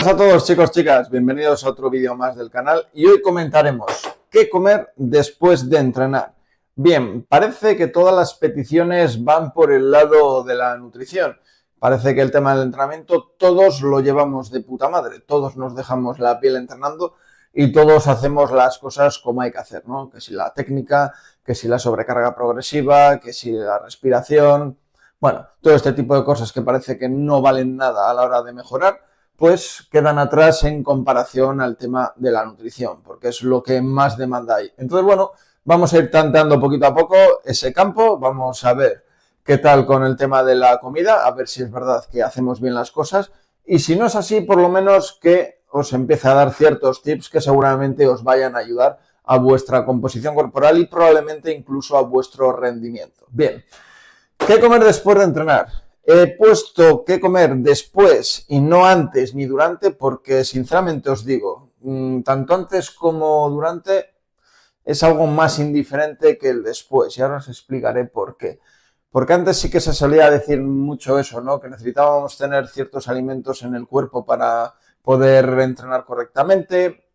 Hola a todos, chicos, chicas, bienvenidos a otro vídeo más del canal y hoy comentaremos qué comer después de entrenar. Bien, parece que todas las peticiones van por el lado de la nutrición. Parece que el tema del entrenamiento todos lo llevamos de puta madre, todos nos dejamos la piel entrenando y todos hacemos las cosas como hay que hacer, ¿no? Que si la técnica, que si la sobrecarga progresiva, que si la respiración, bueno, todo este tipo de cosas que parece que no valen nada a la hora de mejorar, pues quedan atrás en comparación al tema de la nutrición, porque es lo que más demanda hay. Entonces, bueno, vamos a ir tanteando poquito a poco ese campo, vamos a ver qué tal con el tema de la comida, a ver si es verdad que hacemos bien las cosas, y si no es así, por lo menos que os empiece a dar ciertos tips que seguramente os vayan a ayudar a vuestra composición corporal y probablemente incluso a vuestro rendimiento. Bien, ¿qué comer después de entrenar? He puesto qué comer después y no antes ni durante porque sinceramente os digo, tanto antes como durante es algo más indiferente que el después y ahora os explicaré por qué. Porque antes sí que se solía decir mucho eso, ¿no? Que necesitábamos tener ciertos alimentos en el cuerpo para poder entrenar correctamente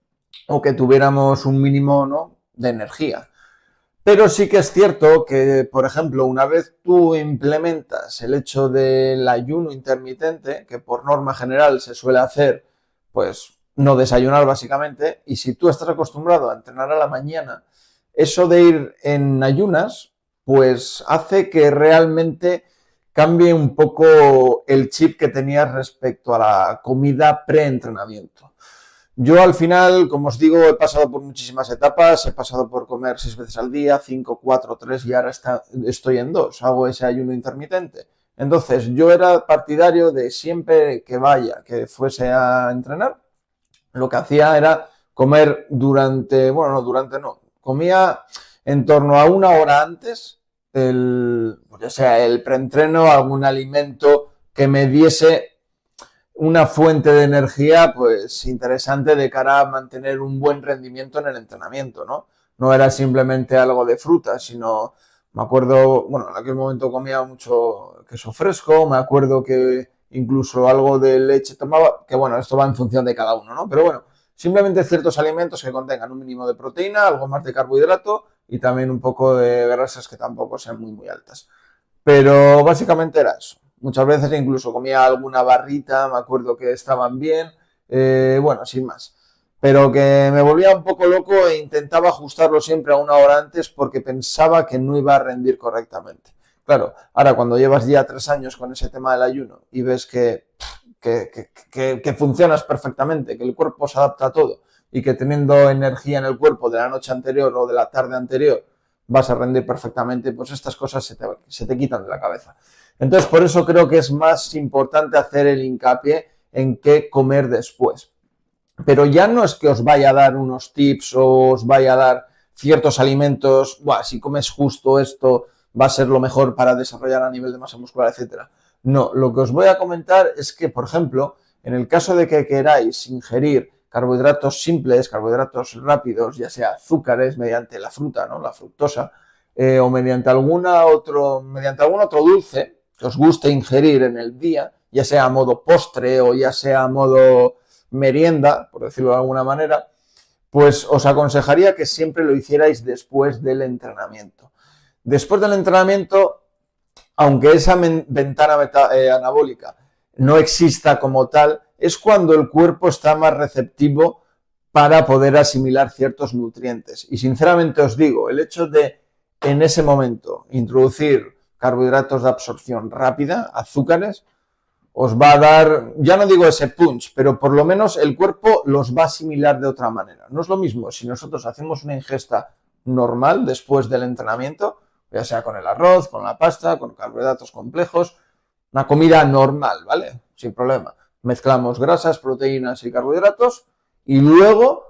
o que tuviéramos un mínimo, ¿no?, de energía. Pero sí que es cierto que, por ejemplo, una vez tú implementas el hecho del ayuno intermitente, que por norma general se suele hacer, pues no desayunar básicamente, y si tú estás acostumbrado a entrenar a la mañana, eso de ir en ayunas, pues hace que realmente cambie un poco el chip que tenías respecto a la comida pre-entrenamiento. Yo al final, como os digo, he pasado por muchísimas etapas, he pasado por comer 6 veces al día, 5, 4, 3 y ahora estoy en 2, hago ese ayuno intermitente. Entonces, yo era partidario de siempre que vaya, que fuese a entrenar, lo que hacía era comer comía en torno a una hora antes, ya sea el preentreno, algún alimento que me diese una fuente de energía pues interesante de cara a mantener un buen rendimiento en el entrenamiento, ¿no? No era simplemente algo de fruta, sino, me acuerdo, bueno, en aquel momento comía mucho queso fresco, me acuerdo que incluso algo de leche tomaba, que bueno, esto va en función de cada uno, ¿no? Pero bueno, simplemente ciertos alimentos que contengan un mínimo de proteína, algo más de carbohidrato y también un poco de grasas que tampoco sean muy altas. Pero básicamente era eso. Muchas veces incluso comía alguna barrita, me acuerdo que estaban bien, bueno, sin más. Pero que me volvía un poco loco e intentaba ajustarlo siempre a una hora antes porque pensaba que no iba a rendir correctamente. Claro, ahora cuando llevas ya 3 años con ese tema del ayuno y ves que funcionas perfectamente, que el cuerpo se adapta a todo y que teniendo energía en el cuerpo de la noche anterior o de la tarde anterior vas a rendir perfectamente, pues estas cosas se te quitan de la cabeza. Entonces, por eso creo que es más importante hacer el hincapié en qué comer después. Pero ya no es que os vaya a dar unos tips o os vaya a dar ciertos alimentos, si comes justo esto va a ser lo mejor para desarrollar a nivel de masa muscular, etcétera. No, lo que os voy a comentar es que, por ejemplo, en el caso de que queráis ingerir carbohidratos simples, carbohidratos rápidos, ya sea azúcares mediante la fruta, ¿no?, la fructosa, o mediante algún otro dulce que os guste ingerir en el día, ya sea a modo postre o ya sea a modo merienda, por decirlo de alguna manera, pues os aconsejaría que siempre lo hicierais después del entrenamiento. Después del entrenamiento, aunque esa ventana anabólica no exista como tal, es cuando el cuerpo está más receptivo para poder asimilar ciertos nutrientes. Y sinceramente os digo, el hecho de en ese momento introducir carbohidratos de absorción rápida, azúcares, os va a dar, ya no digo ese punch, pero por lo menos el cuerpo los va a asimilar de otra manera. No es lo mismo si nosotros hacemos una ingesta normal después del entrenamiento, ya sea con el arroz, con la pasta, con carbohidratos complejos, una comida normal, ¿vale? Sin problema. Mezclamos grasas, proteínas y carbohidratos y luego,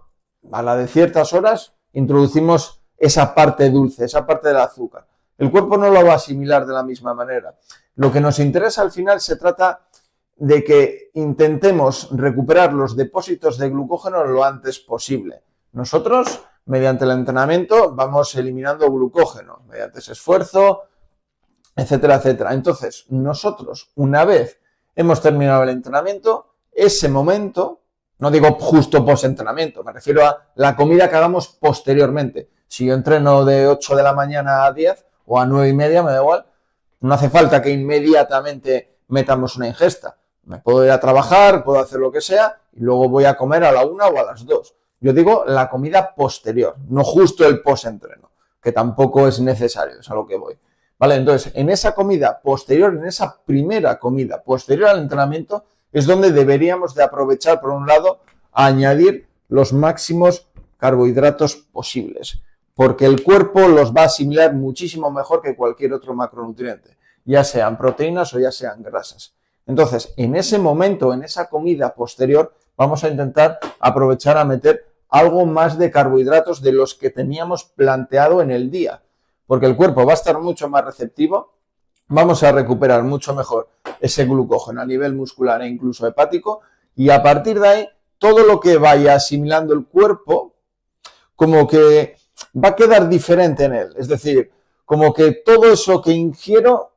a la de ciertas horas, introducimos esa parte dulce, esa parte del azúcar. El cuerpo no lo va a asimilar de la misma manera. Lo que nos interesa al final se trata de que intentemos recuperar los depósitos de glucógeno lo antes posible. Nosotros, mediante el entrenamiento, vamos eliminando glucógeno, mediante ese esfuerzo, etcétera, etcétera. Entonces, nosotros, una vez hemos terminado el entrenamiento, ese momento No digo justo post-entrenamiento, me refiero a la comida que hagamos posteriormente. Si yo entreno de 8 de la mañana a 10 o a 9 y media, me da igual, no hace falta que inmediatamente metamos una ingesta. Me puedo ir a trabajar, puedo hacer lo que sea y luego voy a comer a la 1 o a las 2. Yo digo la comida posterior, no justo el post-entreno, que tampoco es necesario, es a lo que voy. ¿Vale? Entonces, en esa comida posterior, en esa primera comida posterior al entrenamiento, es donde deberíamos de aprovechar, por un lado, a añadir los máximos carbohidratos posibles, porque el cuerpo los va a asimilar muchísimo mejor que cualquier otro macronutriente, ya sean proteínas o ya sean grasas. Entonces, en ese momento, en esa comida posterior, vamos a intentar aprovechar a meter algo más de carbohidratos de los que teníamos planteado en el día, porque el cuerpo va a estar mucho más receptivo, vamos a recuperar mucho mejor ese glucógeno a nivel muscular e incluso hepático, y a partir de ahí, todo lo que vaya asimilando el cuerpo, como que va a quedar diferente en él. Es decir, como que todo eso que ingiero,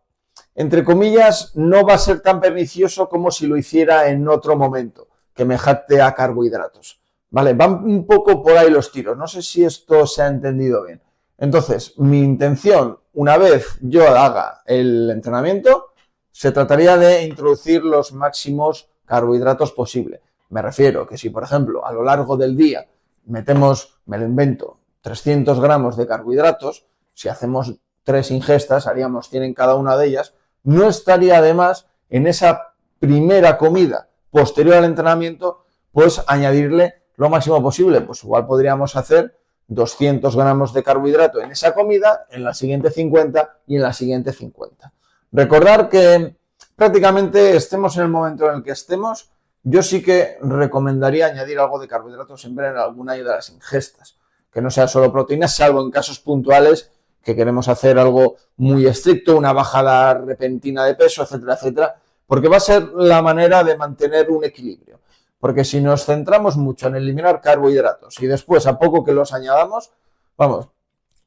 entre comillas, no va a ser tan pernicioso como si lo hiciera en otro momento, que me jacte a carbohidratos. ¿Vale? Van un poco por ahí los tiros. No sé si esto se ha entendido bien. Entonces, mi intención, una vez yo haga el entrenamiento, se trataría de introducir los máximos carbohidratos posible. Me refiero que si, por ejemplo, a lo largo del día metemos, me lo invento, 300 gramos de carbohidratos, si hacemos 3 ingestas, haríamos 100 en cada una de ellas, no estaría de más en esa primera comida posterior al entrenamiento, pues añadirle lo máximo posible. Pues igual podríamos hacer 200 gramos de carbohidrato en esa comida, en la siguiente 50 y en la siguiente 50. Recordar que prácticamente estemos en el momento en el que estemos, yo sí que recomendaría añadir algo de carbohidratos siempre en alguna de las ingestas, que no sea solo proteínas, salvo en casos puntuales que queremos hacer algo muy estricto, una bajada repentina de peso, etcétera, etcétera, porque va a ser la manera de mantener un equilibrio. Porque si nos centramos mucho en eliminar carbohidratos y después a poco que los añadamos, vamos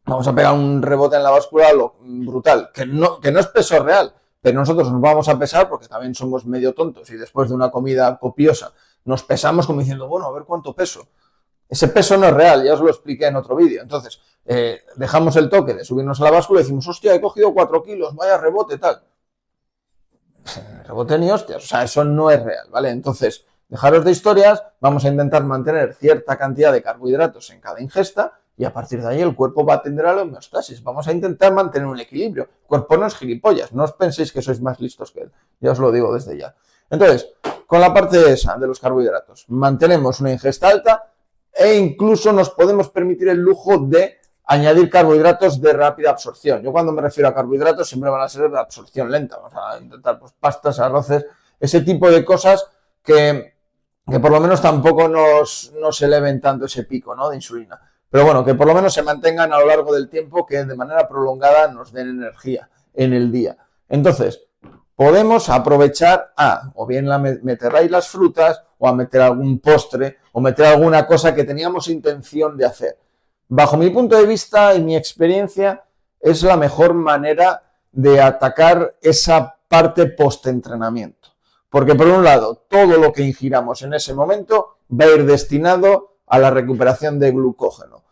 a pegar un rebote en la báscula brutal, que no es peso real, pero nosotros nos vamos a pesar porque también somos medio tontos y después de una comida copiosa nos pesamos como diciendo, bueno, a ver cuánto peso. Ese peso no es real, ya os lo expliqué en otro vídeo. Entonces, dejamos el toque de subirnos a la báscula y decimos, hostia, he cogido 4 kilos, vaya rebote, tal. Rebote ni hostias, o sea, eso no es real, ¿vale? Entonces, dejaros de historias, vamos a intentar mantener cierta cantidad de carbohidratos en cada ingesta y a partir de ahí el cuerpo va a tender a la homeostasis. Vamos a intentar mantener un equilibrio. El cuerpo no es gilipollas, no os penséis que sois más listos que él, ya os lo digo desde ya. Entonces, con la parte esa de los carbohidratos, mantenemos una ingesta alta e incluso nos podemos permitir el lujo de añadir carbohidratos de rápida absorción. Yo cuando me refiero a carbohidratos siempre van a ser de absorción lenta. Vamos a intentar pues, pastas, arroces, ese tipo de cosas que por lo menos tampoco nos eleven tanto ese pico, ¿no?, de insulina. Pero bueno, que por lo menos se mantengan a lo largo del tiempo, que de manera prolongada nos den energía en el día. Entonces, podemos aprovechar o bien meter ahí las frutas, o a meter algún postre, o meter alguna cosa que teníamos intención de hacer. Bajo mi punto de vista y mi experiencia, es la mejor manera de atacar esa parte post-entrenamiento. Porque por un lado, todo lo que ingiramos en ese momento va a ir destinado a la recuperación de glucógeno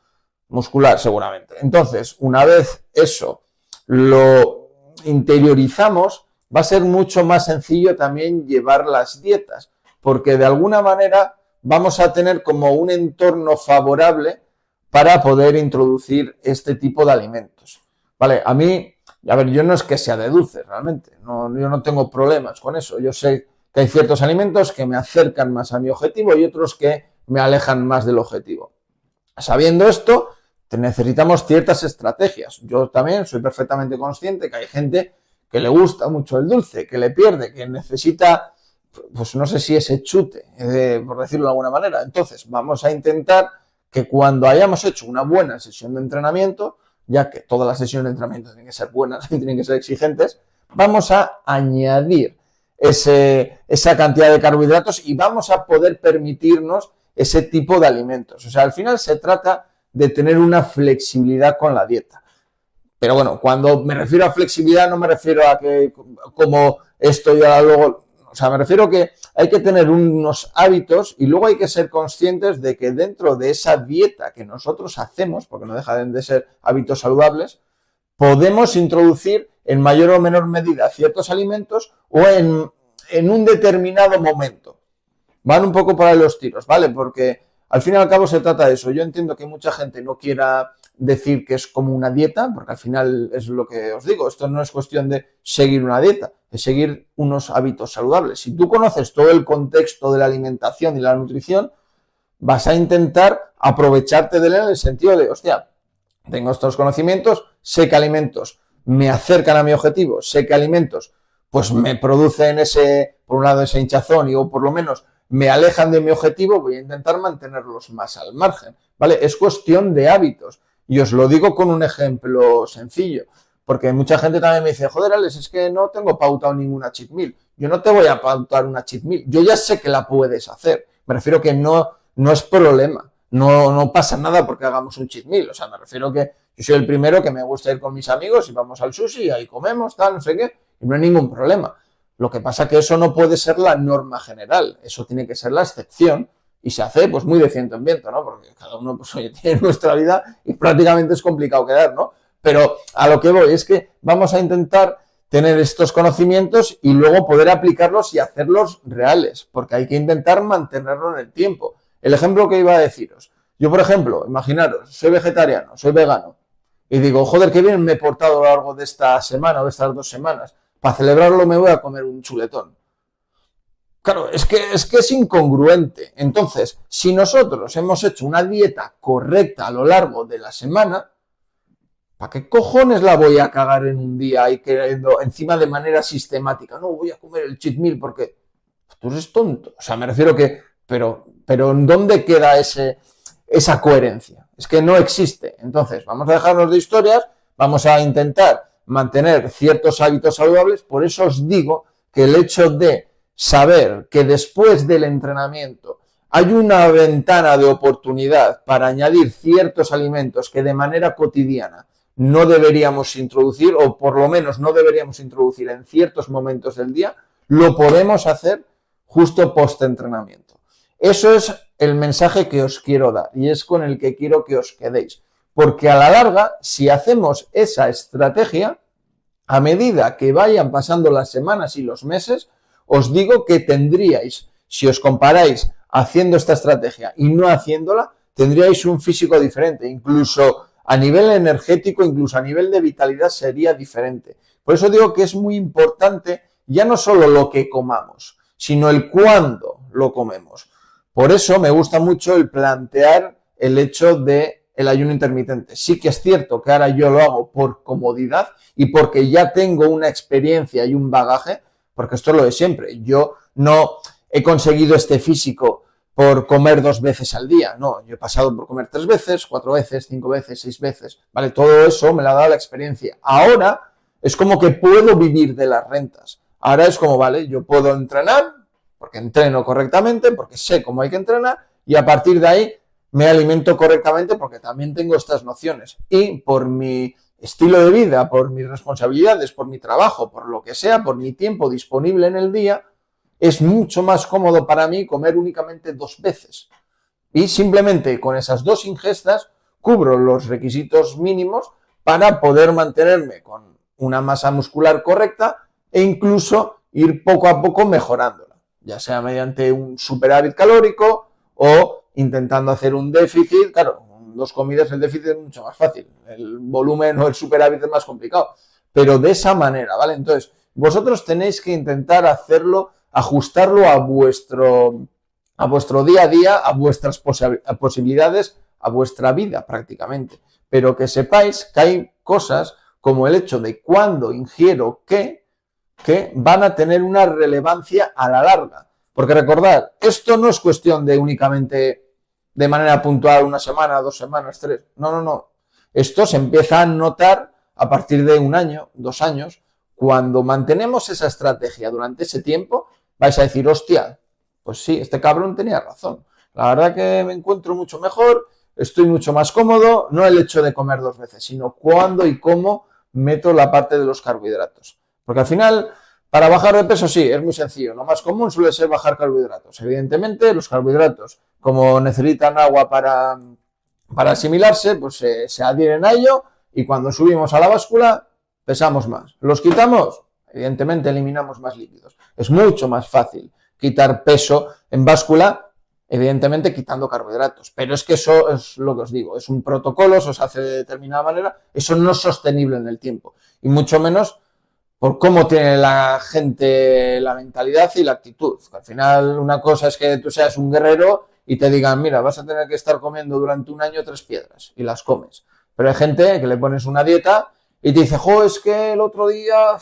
muscular seguramente. Entonces, una vez eso lo interiorizamos, va a ser mucho más sencillo también llevar las dietas, porque de alguna manera vamos a tener como un entorno favorable para poder introducir este tipo de alimentos. Vale, a mí, a ver, yo no es que sea de dulce realmente, yo no tengo problemas con eso. Yo sé que hay ciertos alimentos que me acercan más a mi objetivo y otros que me alejan más del objetivo. Sabiendo esto, necesitamos ciertas estrategias. Yo también soy perfectamente consciente que hay gente que le gusta mucho el dulce, que le pierde, que necesita, pues no sé si ese chute, por decirlo de alguna manera. Entonces, vamos a intentar que cuando hayamos hecho una buena sesión de entrenamiento, ya que todas las sesiones de entrenamiento tienen que ser buenas y tienen que ser exigentes, vamos a añadir esa cantidad de carbohidratos y vamos a poder permitirnos ese tipo de alimentos. O sea, al final se trata de tener una flexibilidad con la dieta. Pero bueno, cuando me refiero a flexibilidad no me refiero a que como esto ya luego, O sea, me refiero que hay que tener unos hábitos y luego hay que ser conscientes de que dentro de esa dieta que nosotros hacemos, porque no dejan de ser hábitos saludables, podemos introducir en mayor o menor medida ciertos alimentos o en un determinado momento. Van un poco por ahí los tiros, ¿vale? Porque al fin y al cabo se trata de eso. Yo entiendo que mucha gente no quiera decir que es como una dieta, porque al final es lo que os digo, esto no es cuestión de seguir una dieta, es seguir unos hábitos saludables. Si tú conoces todo el contexto de la alimentación y la nutrición, vas a intentar aprovecharte de él en el sentido de, hostia, tengo estos conocimientos, sé qué alimentos me acercan a mi objetivo, sé qué alimentos pues me producen por un lado ese hinchazón o por lo menos me alejan de mi objetivo, voy a intentar mantenerlos más al margen, ¿vale? Es cuestión de hábitos. Y os lo digo con un ejemplo sencillo, porque mucha gente también me dice, joder, Alex, es que no tengo pautado ninguna cheat meal. Yo no te voy a pautar una cheat meal. Yo ya sé que la puedes hacer. Me refiero que no es problema. No pasa nada porque hagamos un cheat meal. O sea, me refiero que yo soy el primero que me gusta ir con mis amigos y vamos al sushi y ahí comemos, tal, no sé qué, y no hay ningún problema. Lo que pasa es que eso no puede ser la norma general. Eso tiene que ser la excepción. Y se hace pues muy de ciento en viento, ¿no? Porque cada uno pues oye, tiene nuestra vida y prácticamente es complicado quedar, ¿no? Pero a lo que voy es que vamos a intentar tener estos conocimientos y luego poder aplicarlos y hacerlos reales, porque hay que intentar mantenerlo en el tiempo. El ejemplo que iba a deciros. Yo, por ejemplo, imaginaros, soy vegetariano, soy vegano, y digo, joder, qué bien me he portado a lo largo de esta semana o de estas 2 semanas. Para celebrarlo me voy a comer un chuletón. Claro, es que es incongruente. Entonces, si nosotros hemos hecho una dieta correcta a lo largo de la semana, ¿para qué cojones la voy a cagar en un día y queriendo encima de manera sistemática? No, voy a comer el cheat meal porque tú eres tonto. O sea, me refiero que, pero ¿en dónde queda esa coherencia? Es que no existe. Entonces, vamos a dejarnos de historias, vamos a intentar mantener ciertos hábitos saludables. Por eso os digo que el hecho de saber que después del entrenamiento hay una ventana de oportunidad para añadir ciertos alimentos que de manera cotidiana no deberíamos introducir, o por lo menos no deberíamos introducir en ciertos momentos del día, lo podemos hacer justo post-entrenamiento. Eso es el mensaje que os quiero dar y es con el que quiero que os quedéis. Porque a la larga, si hacemos esa estrategia, a medida que vayan pasando las semanas y los meses, os digo que tendríais, si os comparáis haciendo esta estrategia y no haciéndola, tendríais un físico diferente. Incluso a nivel energético, incluso a nivel de vitalidad sería diferente. Por eso digo que es muy importante ya no solo lo que comamos, sino el cuándo lo comemos. Por eso me gusta mucho el plantear el hecho de el ayuno intermitente. Sí que es cierto que ahora yo lo hago por comodidad y porque ya tengo una experiencia y un bagaje, porque esto es lo de siempre. Yo no he conseguido este físico por comer 2 veces al día. No, yo he pasado por comer 3 veces, 4 veces, 5 veces, 6 veces. ¿Vale? Todo eso me lo ha dado la experiencia. Ahora es como que puedo vivir de las rentas. Ahora es como, vale, yo puedo entrenar, porque entreno correctamente, porque sé cómo hay que entrenar, y a partir de ahí me alimento correctamente porque también tengo estas nociones. Y por mi estilo de vida, por mis responsabilidades, por mi trabajo, por lo que sea, por mi tiempo disponible en el día, es mucho más cómodo para mí comer únicamente 2 veces. Y simplemente con esas 2 ingestas cubro los requisitos mínimos para poder mantenerme con una masa muscular correcta e incluso ir poco a poco mejorándola, ya sea mediante un superávit calórico o intentando hacer un déficit. Claro, 2 comidas el déficit es mucho más fácil, el volumen o el superávit es más complicado, pero de esa manera, ¿vale? Entonces, vosotros tenéis que intentar hacerlo, ajustarlo a vuestro día a día, a vuestras posibilidades, a vuestra vida prácticamente, pero que sepáis que hay cosas como el hecho de cuándo ingiero qué, que van a tener una relevancia a la larga. Porque recordad, esto no es cuestión de únicamente de manera puntual 1 semana, 2 semanas, 3. No. Esto se empieza a notar a partir de 1 año, 2 años. Cuando mantenemos esa estrategia durante ese tiempo, vais a decir, hostia, pues sí, este cabrón tenía razón. La verdad que me encuentro mucho mejor, estoy mucho más cómodo, no el hecho de comer 2 veces, sino cuándo y cómo meto la parte de los carbohidratos. Porque al final Para bajar de peso sí, es muy sencillo. Lo más común suele ser bajar carbohidratos. Evidentemente, los carbohidratos, como necesitan agua para asimilarse, pues se adhieren a ello y cuando subimos a la báscula pesamos más. ¿Los quitamos? Evidentemente eliminamos más líquidos. Es mucho más fácil quitar peso en báscula, evidentemente quitando carbohidratos. Pero es que eso es lo que os digo, es un protocolo, eso se hace de determinada manera, eso no es sostenible en el tiempo. Y mucho menos por cómo tiene la gente la mentalidad y la actitud. Al final, una cosa es que tú seas un guerrero y te digan, mira, vas a tener que estar comiendo durante un año 3 piedras y las comes. Pero hay gente que le pones una dieta y te dice, jo, es que el otro día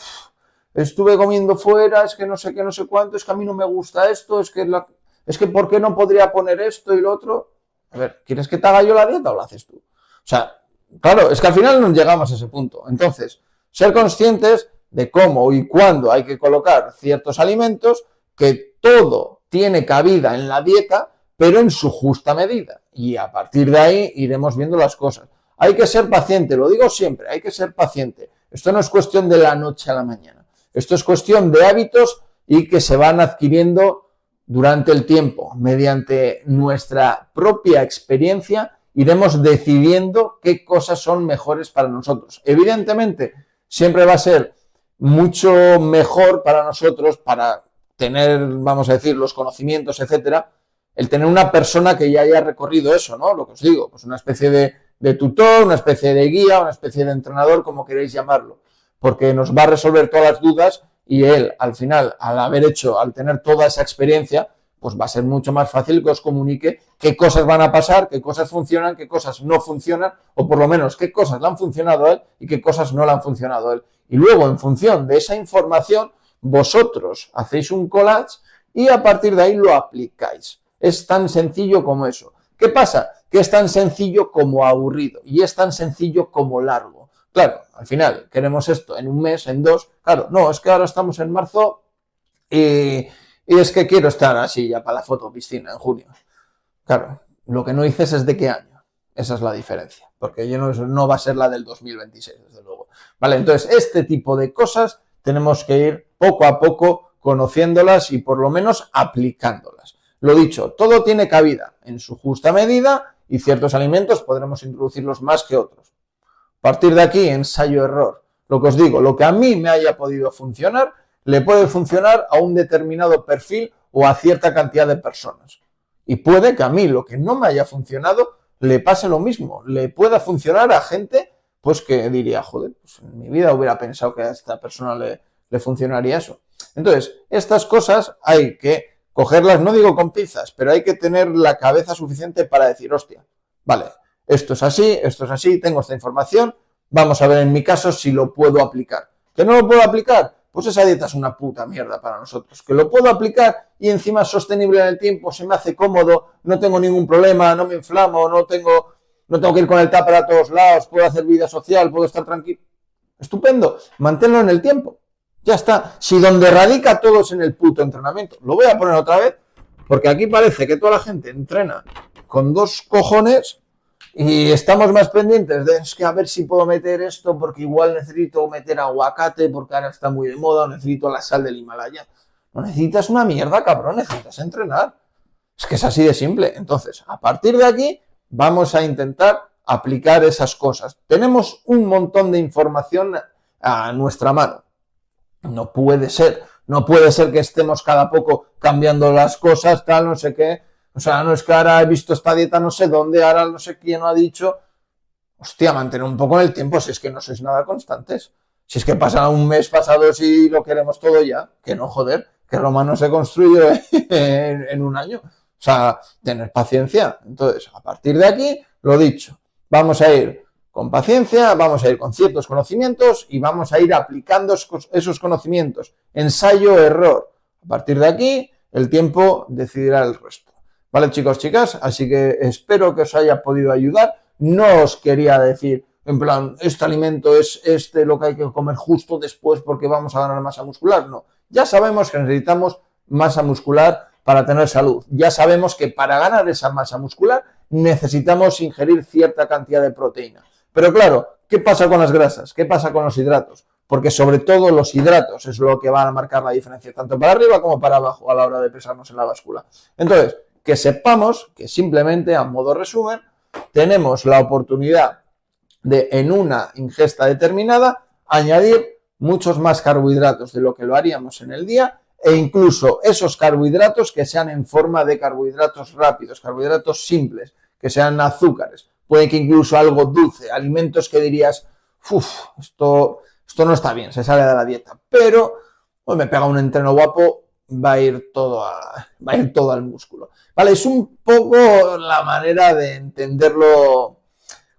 estuve comiendo fuera, es que no sé qué, no sé cuánto, es que a mí no me gusta esto, es que ¿por qué no podría poner esto y lo otro? A ver, ¿quieres que te haga yo la dieta o la haces tú? O sea, claro, es que al final no llegamos a ese punto. Entonces, ser conscientes de cómo y cuándo hay que colocar ciertos alimentos, que todo tiene cabida en la dieta, pero en su justa medida. Y a partir de ahí iremos viendo las cosas. Hay que ser paciente, lo digo siempre, hay que ser paciente. Esto no es cuestión de la noche a la mañana. Esto es cuestión de hábitos y que se van adquiriendo durante el tiempo. Mediante nuestra propia experiencia iremos decidiendo qué cosas son mejores para nosotros. Evidentemente, siempre va a ser mucho mejor para nosotros, para tener, vamos a decir, los conocimientos, etcétera, el tener una persona que ya haya recorrido eso, ¿no? Lo que os digo, pues una especie de tutor, una especie de guía, una especie de entrenador, como queréis llamarlo, porque nos va a resolver todas las dudas y él, al final, al tener toda esa experiencia, pues va a ser mucho más fácil que os comunique qué cosas van a pasar, qué cosas funcionan, qué cosas no funcionan, o por lo menos qué cosas le han funcionado a él y qué cosas no le han funcionado a él. Y luego, en función de esa información, vosotros hacéis un collage y a partir de ahí lo aplicáis. Es tan sencillo como eso. ¿Qué pasa? Que es tan sencillo como aburrido y es tan sencillo como largo. Claro, al final queremos esto en un mes, en 2. Claro, no, es que ahora estamos en marzo y es que quiero estar así ya para la foto piscina en junio. Claro, lo que no dices es de qué año. Esa es la diferencia, porque no va a ser la del 2026, desde luego. Vale, entonces este tipo de cosas tenemos que ir poco a poco conociéndolas y por lo menos aplicándolas. Lo dicho, todo tiene cabida en su justa medida y ciertos alimentos podremos introducirlos más que otros. A partir de aquí, ensayo-error. Lo que os digo, lo que a mí me haya podido funcionar, le puede funcionar a un determinado perfil o a cierta cantidad de personas. Y puede que a mí lo que no me haya funcionado le pase lo mismo. Le pueda funcionar a gente pues que diría, joder, pues en mi vida hubiera pensado que a esta persona le funcionaría eso. Entonces, estas cosas hay que cogerlas, no digo con pinzas, pero hay que tener la cabeza suficiente para decir, hostia, vale, esto es así, tengo esta información, vamos a ver en mi caso si lo puedo aplicar. ¿Que no lo puedo aplicar? Pues esa dieta es una puta mierda para nosotros. Que lo puedo aplicar y encima es sostenible en el tiempo, se me hace cómodo, no tengo ningún problema, no me inflamo, no tengo que ir con el tupper a todos lados, puedo hacer vida social, puedo estar tranquilo. Estupendo, manténlo en el tiempo. Ya está. Si donde radica todo es en el puto entrenamiento. Lo voy a poner otra vez, porque aquí parece que toda la gente entrena con 2 cojones y estamos más pendientes de, es que a ver si puedo meter esto, porque igual necesito meter aguacate, porque ahora está muy de moda, o necesito la sal del Himalaya. No necesitas una mierda, cabrón, necesitas entrenar. Es que es así de simple. Entonces, a partir de aquí, vamos a intentar aplicar esas cosas. Tenemos un montón de información a nuestra mano. No puede ser que estemos cada poco cambiando las cosas, tal, no sé qué. O sea, no es que ahora he visto esta dieta no sé dónde, ahora no sé quién lo ha dicho. Hostia, mantener un poco en el tiempo, si es que no sois nada constantes. Si es que pasa un mes pasado si lo queremos todo ya. Que no, joder, que Roma no se construye en un año. O sea, tener paciencia. Entonces, a partir de aquí, lo dicho, vamos a ir con paciencia, vamos a ir con ciertos conocimientos y vamos a ir aplicando esos conocimientos. Ensayo, error. A partir de aquí, el tiempo decidirá el resto. Vale, chicos, chicas, así que espero que os haya podido ayudar. No os quería decir, en plan, este alimento es lo que hay que comer justo después porque vamos a ganar masa muscular. No, ya sabemos que necesitamos masa muscular para tener salud. Ya sabemos que para ganar esa masa muscular necesitamos ingerir cierta cantidad de proteína. Pero claro, ¿qué pasa con las grasas? ¿Qué pasa con los hidratos? porque sobre todo los hidratos es lo que van a marcar la diferencia, tanto para arriba como para abajo a la hora de pesarnos en la báscula. Entonces, que sepamos que simplemente, a modo resumen, tenemos la oportunidad de, en una ingesta determinada, añadir muchos más carbohidratos de lo que lo haríamos en el día, e incluso esos carbohidratos que sean en forma de carbohidratos rápidos, carbohidratos simples, que sean azúcares, puede que incluso algo dulce, alimentos que dirías, esto no está bien, se sale de la dieta, pero pues me pega un entreno guapo, va a ir todo al músculo. Vale, es un poco la manera de entenderlo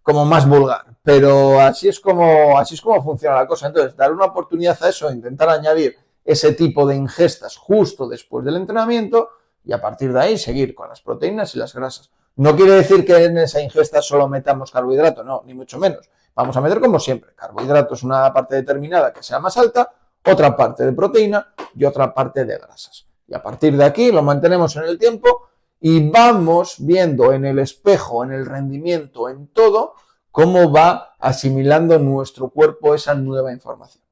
como más vulgar, pero así es como funciona la cosa. Entonces, dar una oportunidad a eso, intentar añadir ese tipo de ingestas justo después del entrenamiento y a partir de ahí seguir con las proteínas y las grasas. No quiere decir que en esa ingesta solo metamos carbohidrato, no, ni mucho menos. Vamos a meter como siempre, carbohidratos, una parte determinada que sea más alta, otra parte de proteína y otra parte de grasas. Y a partir de aquí lo mantenemos en el tiempo y vamos viendo en el espejo, en el rendimiento, en todo, cómo va asimilando nuestro cuerpo esa nueva información.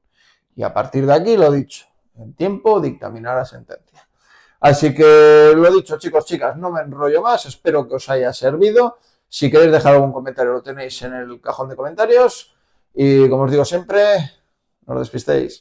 Y a partir de aquí, lo dicho, el tiempo dictaminará sentencia. Así que lo dicho, chicos, chicas, no me enrollo más, espero que os haya servido. Si queréis dejar algún comentario, lo tenéis en el cajón de comentarios. Y como os digo siempre, no os despistéis.